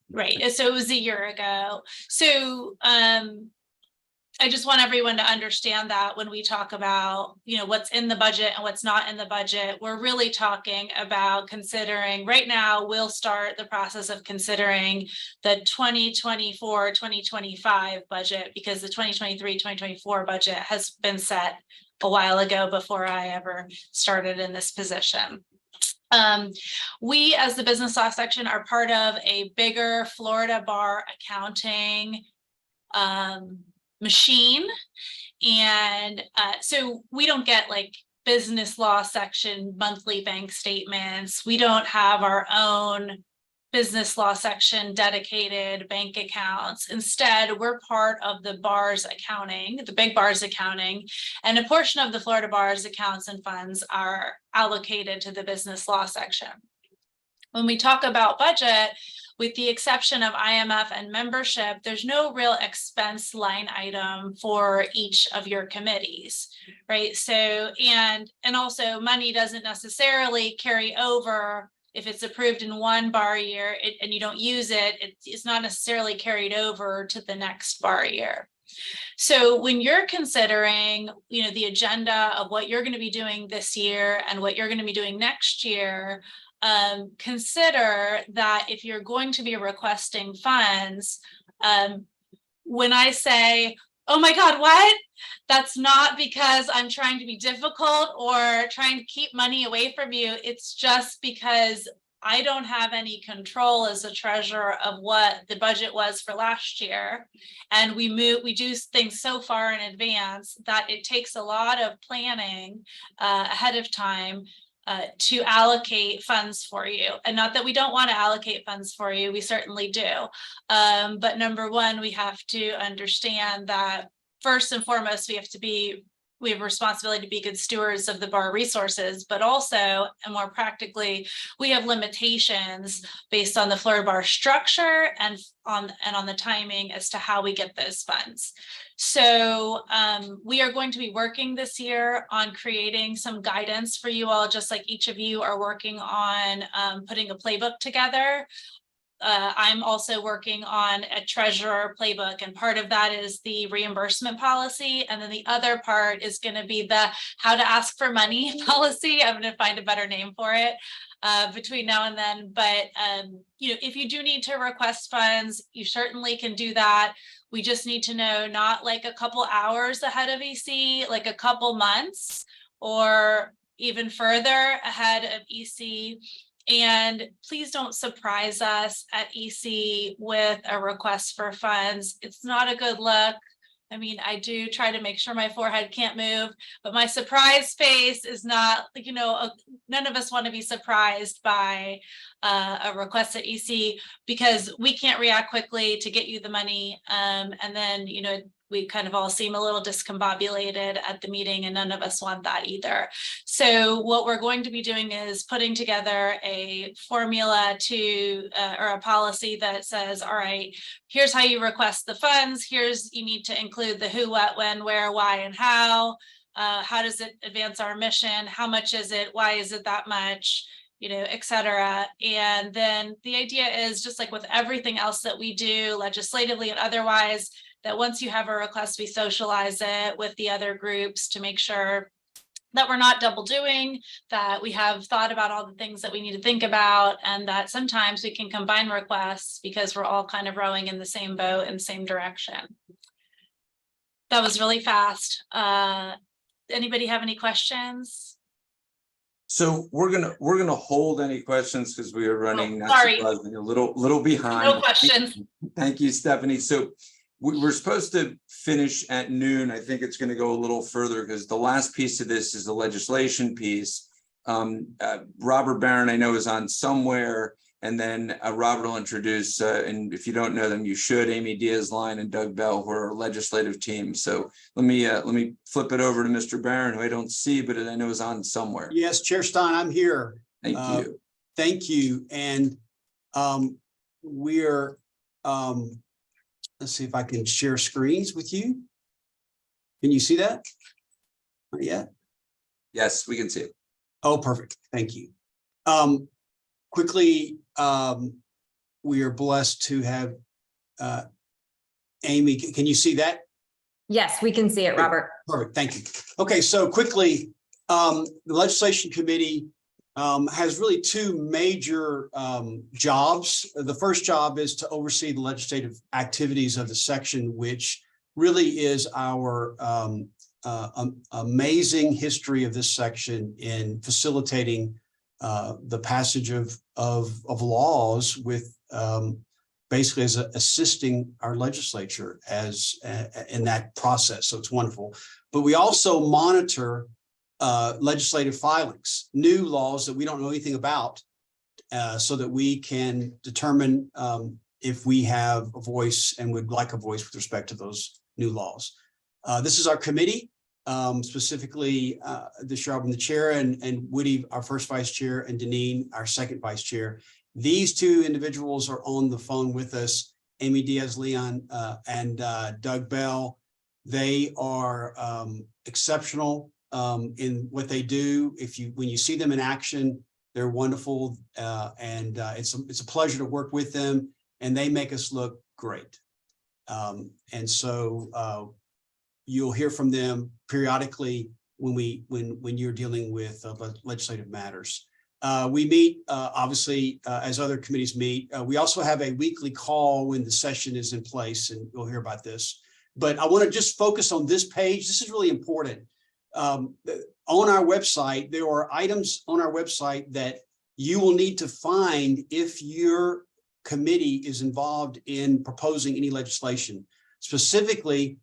Right, so it was a year ago. So I just want everyone to understand that when we talk about, you know, what's in the budget and what's not in the budget, we're really talking about considering right now. We'll start the process of considering the 2024-2025 budget, because the 2023-2024 budget has been set a while ago before I ever started in this position. We, as the business law section, are part of a bigger Florida bar accounting machine. And so we don't get like business law section monthly bank statements. We don't have our own business law section dedicated bank accounts. Instead, we're part of the bars accounting, the big bars accounting, and a portion of the Florida bars accounts and funds are allocated to the business law section. When we talk about budget, with the exception of IMF and membership, there's no real expense line item for each of your committees, right? So, and also money doesn't necessarily carry over. If it's approved in one bar year and you don't use it, it's not necessarily carried over to the next bar year. So when you're considering, the agenda of what you're going to be doing this year and what you're going to be doing next year, consider that if you're going to be requesting funds, when I say, oh my God, what? That's not because I'm trying to be difficult or trying to keep money away from you. It's just because I don't have any control as a treasurer of what the budget was for last year. And we do things so far in advance that it takes a lot of planning ahead of time to allocate funds for you. And not that we don't want to allocate funds for you, we certainly do. But number one, we have to understand that first and foremost, we have a responsibility to be good stewards of the bar resources, but also, and more practically, we have limitations based on the Florida bar structure and on the timing as to how we get those funds. So we are going to be working this year on creating some guidance for you all, just like each of you are working on putting a playbook together. I'm also working on a treasurer playbook, and part of that is the reimbursement policy. And then the other part is going to be the how to ask for money policy. I'm going to find a better name for it between now and then. But, if you do need to request funds, you certainly can do that. We just need to know not like a couple hours ahead of EC, like a couple months or even further ahead of EC. And please don't surprise us at EC with a request for funds. It's not a good look. I mean, I do try to make sure my forehead can't move, but my surprise face is not, none of us want to be surprised by a request at EC because we can't react quickly to get you the money. And then, we kind of all seem a little discombobulated at the meeting, and none of us want that either. So what we're going to be doing is putting together a formula or a policy that says, all right, here's how you request the funds. You need to include the who, what, when, where, why, and how. How does it advance our mission? How much is it? Why is it that much? Et cetera. And then the idea is just like with everything else that we do legislatively and otherwise, that once you have a request, we socialize it with the other groups to make sure that we're not double doing, that we have thought about all the things that we need to think about, and that sometimes we can combine requests because we're all kind of rowing in the same boat in the same direction. That was really fast. Anybody have any questions? So we're gonna hold any questions because we are running sorry. a little behind. No questions. Thank you, Stephanie. So we're supposed to finish at noon. I think it's going to go a little further because the last piece of this is the legislation piece. Robert Barron, I know, is on somewhere, and then Robert will introduce, and if you don't know them, you should, Amy Diaz-Line and Doug Bell, who are our legislative team. So let me flip it over to Mr. Barron, who I don't see, but I know is on somewhere. Yes, Chair Stein, I'm here. Thank you. Thank you. And we're, let's see if I can share screens with you. Can you see that? Not yet? Yes, we can see it. Oh, perfect. Thank you. Quickly, we are blessed to have Amy. Can you see that? Yes, we can see it, Robert. Perfect. Thank you. Okay, so quickly, the legislation committee has really two major jobs. The first job is to oversee the legislative activities of the section, which really is our amazing history of this section in facilitating the passage of laws with basically as assisting our legislature as in that process. So it's wonderful. But we also monitor legislative filings, new laws that we don't know anything about, so that we can determine if we have a voice and would like a voice with respect to those new laws. This is our committee, specifically this year I'm the chair, and Woody, our first vice chair, and Deneen, our second vice chair. These two individuals are on the phone with us, Amy Diaz-Leon and Doug Bell. They are exceptional in what they do. When you see them in action, they're wonderful, and it's a pleasure to work with them, and they make us look great. And so you'll hear from them periodically when you're dealing with legislative matters. We meet obviously as other committees meet. We also have a weekly call when the session is in place, and you'll hear about this. But I want to just focus on this page. This is really important. On our website, there are items on our website that you will need to find if your committee is involved in proposing any legislation. Specifically,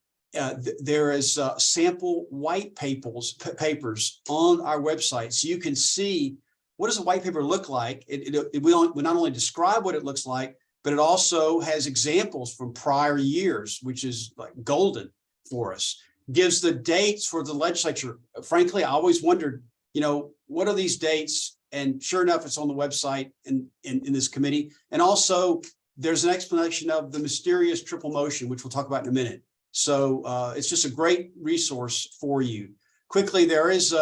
there is sample white papers on our website, so you can see what does a white paper look like. It will not only describe what it looks like, but it also has examples from prior years, which is like golden for us. Gives the dates for the legislature. Frankly, I always wondered, what are these dates? And sure enough, it's on the website in this committee. And also, there's an explanation of the mysterious triple motion, which we'll talk about in a minute. So it's just a great resource for you. Quickly, there is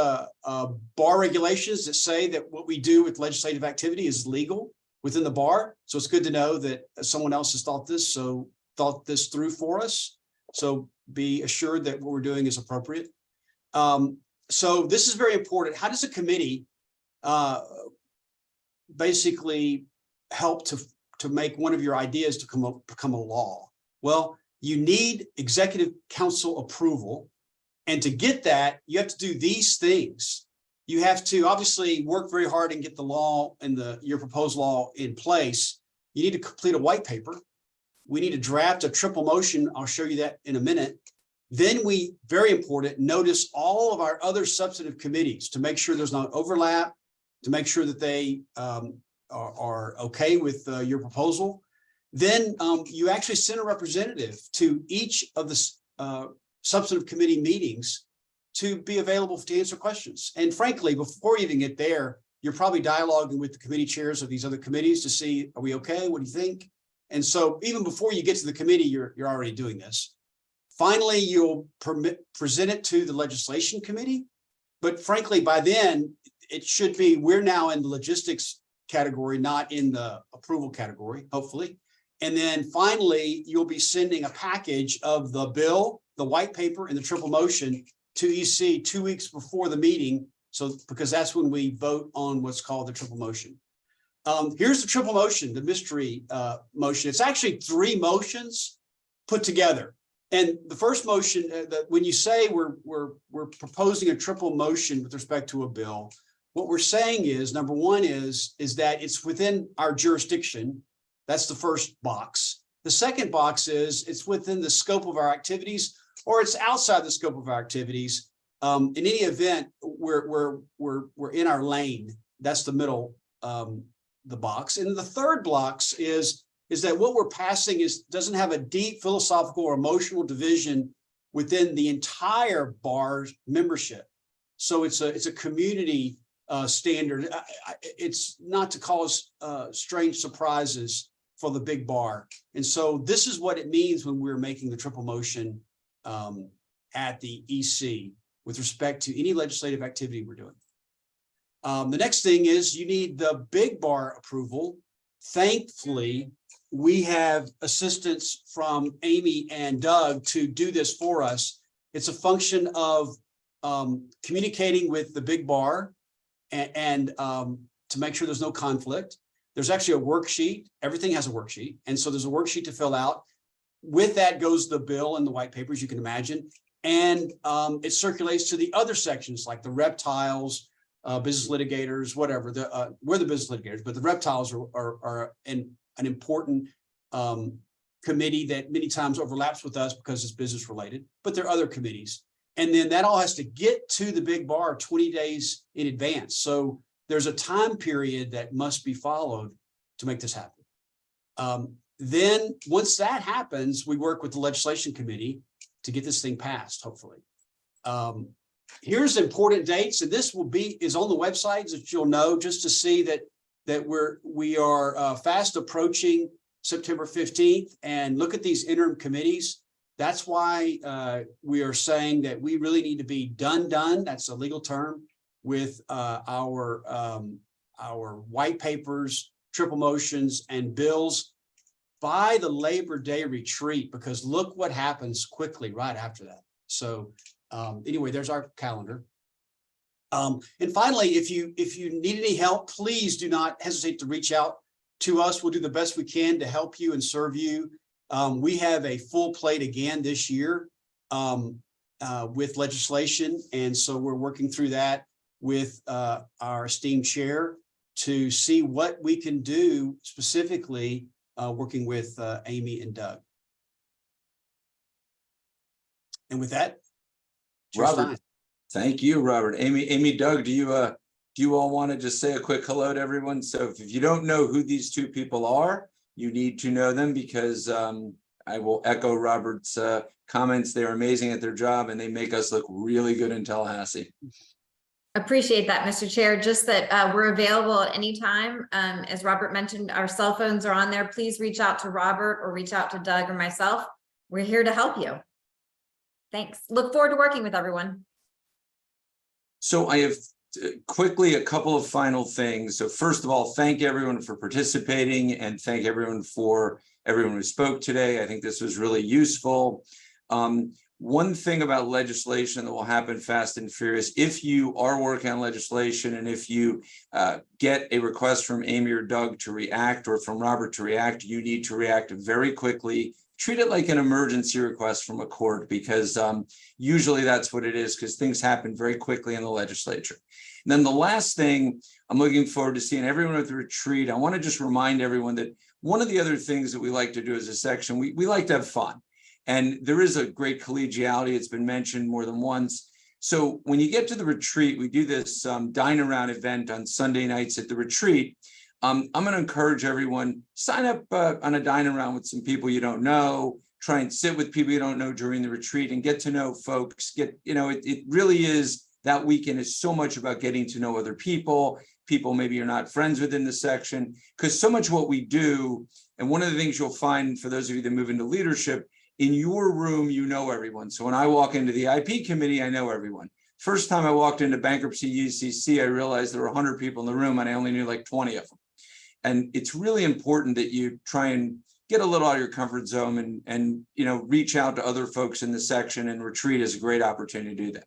bar regulations that say that what we do with legislative activity is legal within the bar. So it's good to know that someone else has thought this through for us. So be assured that what we're doing is appropriate. So this is very important. How does a committee basically help to make one of your ideas to become a law? Well, you need executive council approval. And to get that, you have to do these things. You have to obviously work very hard and get the law and your proposed law in place. You need to complete a white paper. We need to draft a triple motion. I'll show you that in a minute. Then we, very important, notice all of our other substantive committees to make sure there's not overlap, to make sure that they are okay with your proposal. Then you actually send a representative to each of the substantive committee meetings to be available to answer questions. And frankly, before you even get there, you're probably dialoguing with the committee chairs of these other committees to see, are we okay? What do you think? And so even before you get to the committee, you're already doing this. Finally, you'll present it to the legislation committee. But frankly, by then, it should be, we're now in the logistics category, not in the approval category, hopefully. And then finally, you'll be sending a package of the bill, the white paper, and the triple motion to EC 2 weeks before the meeting. So, because that's when we vote on what's called the triple motion. Here's the triple motion, the mystery motion. It's actually 3 motions put together. And the first motion, when you say we're proposing a triple motion with respect to a bill, what we're saying is, number one is that it's within our jurisdiction. That's the first box. The second box is it's within the scope of our activities, or it's outside the scope of our activities. In any event, we're in our lane. That's the middle, the box. And the third box is that what we're passing doesn't have a deep philosophical or emotional division within the entire bar's membership. So it's a community standard. It's not to cause strange surprises for the big bar. And so this is what it means when we're making the triple motion at the EC with respect to any legislative activity we're doing. The next thing is you need the big bar approval. Thankfully, we have assistance from Amy and Doug to do this for us. It's a function of communicating with the big bar and to make sure there's no conflict. There's actually a worksheet. Everything has a worksheet. And so there's a worksheet to fill out. With that goes the bill and the white papers, you can imagine. And it circulates to the other sections like the reptiles, business litigators, whatever. We're the business litigators, but the reptiles are an important committee that many times overlaps with us because it's business related, but there are other committees. And then that all has to get to the big bar 20 days in advance. So there's a time period that must be followed to make this happen. Then once that happens, we work with the legislation committee to get this thing passed, hopefully. Here's important dates, and this is on the website that you'll know, just to see that we are fast approaching September 15th. And look at these interim committees. That's why we are saying that we really need to be done. That's a legal term with our white papers, triple motions, and bills by the Labor Day retreat, because look what happens quickly right after that. So anyway, there's our calendar. And finally, if you need any help, please do not hesitate to reach out to us. We'll do the best we can to help you and serve you. We have a full plate again this year with legislation. And so we're working through that with our esteemed chair to see what we can do specifically working with Amy and Doug. And with that, Robert, thank you, Robert. Amy, Doug, do you all want to just say a quick hello to everyone? So if you don't know who these two people are, you need to know them, because I will echo Robert's comments. They're amazing at their job and they make us look really good in Tallahassee. Appreciate that, Mr. Chair. Just that we're available at any time. As Robert mentioned, our cell phones are on there. Please reach out to Robert or reach out to Doug or myself. We're here to help you. Thanks. Look forward to working with everyone. So I have quickly a couple of final things. So first of all, thank everyone for participating and thank everyone who spoke today. I think this was really useful. One thing about legislation that will happen fast and furious, if you are working on legislation and if you get a request from Amy or Doug to react, or from Robert to react, you need to react very quickly. Treat it like an emergency request from a court, because usually that's what it is, because things happen very quickly in the legislature. And then the last thing, I'm looking forward to seeing everyone at the retreat. I want to just remind everyone that one of the other things that we like to do as a section, we like to have fun. And there is a great collegiality. It's been mentioned more than once. So when you get to the retreat, we do this dine around event on Sunday nights at the retreat. I'm going to encourage everyone, sign up on a dine around with some people you don't know, try and sit with people you don't know during the retreat and get to know folks. It really is, that weekend is so much about getting to know other people maybe you're not friends with in the section, because so much what we do, and one of the things you'll find for those of you that move into leadership, in your room, you know everyone. So when I walk into the IP committee, I know everyone. First time I walked into bankruptcy UCC, I realized there were 100 people in the room and I only knew like 20 of them. And it's really important that you try and get a little out of your comfort zone and reach out to other folks in the section, and retreat is a great opportunity to do that.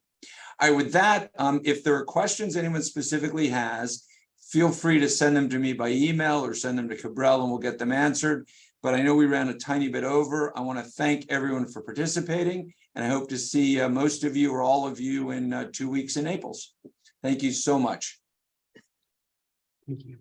All right, with that, if there are questions anyone specifically has, feel free to send them to me by email or send them to Cabral and we'll get them answered. But I know we ran a tiny bit over. I want to thank everyone for participating, and I hope to see most of you or all of you in 2 weeks in Naples. Thank you so much. Thank you.